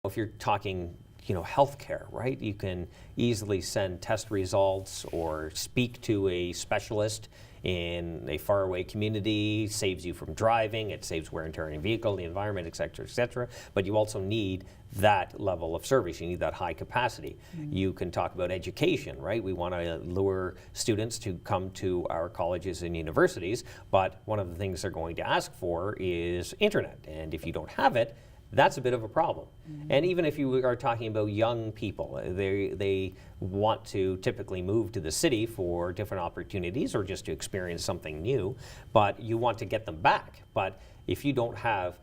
If you're talking, healthcare, right? You can easily send test results or speak to a specialist in a faraway community, saves you from driving, it saves wear and tear on your vehicle, the environment, et cetera, et cetera. But you also need that level of service. You need that high capacity. You can talk about education, right? We want to lure students to come to our colleges and universities, but one of the things they're going to ask for is internet. And if you don't have it, that's a bit of a problem. And even if you are talking about young people, they want to typically move to the city for different opportunities or just to experience something new, but you want to get them back. But if you don't have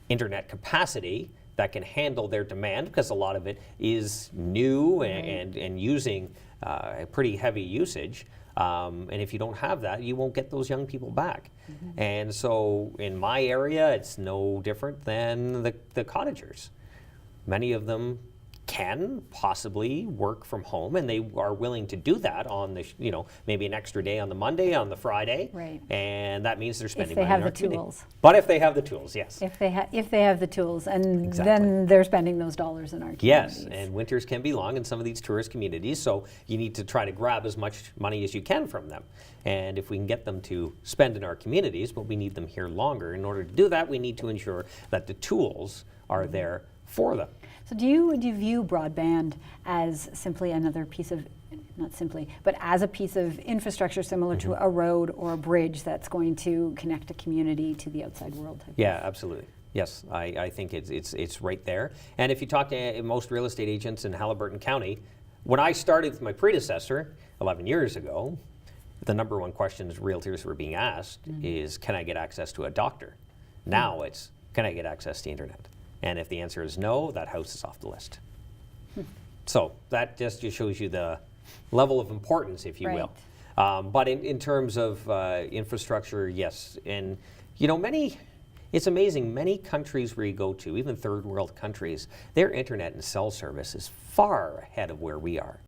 internet capacity that can handle their demand, because a lot of it is new and using a pretty heavy usage, and if you don't have that, you won't get those young people back. And so in my area, it's no different than the cottagers. Many of them can possibly work from home, and they are willing to do that on the, maybe an extra day on the Monday, on the Friday, Right. And that means they're spending If they money have in our the community. tools. But if they have the tools, yes. If they have the tools, and Exactly. then they're spending those dollars in our Yes, communities. and winters can be long in some of these tourist communities, so you need to try to grab as much money as you can from them. And if we can get them to spend in our communities, but we need them here longer. In order to do that, we need to ensure that the tools are there for them. So do you view broadband as simply another piece of, not simply, but as a piece of infrastructure similar to a road or a bridge that's going to connect a community to the outside world? Yeah, absolutely. Yes, I think it's right there. And if you talk to most real estate agents in Haliburton County, when I started with my predecessor 11 years ago, the number one questions realtors were being asked is, can I get access to a doctor? Now it's, can I get access to internet? And if the answer is no, that house is off the list. So that just shows you the level of importance, if you will. But in terms of infrastructure, yes. And it's amazing, many countries where you go to, even third world countries, their internet and cell service is far ahead of where we are.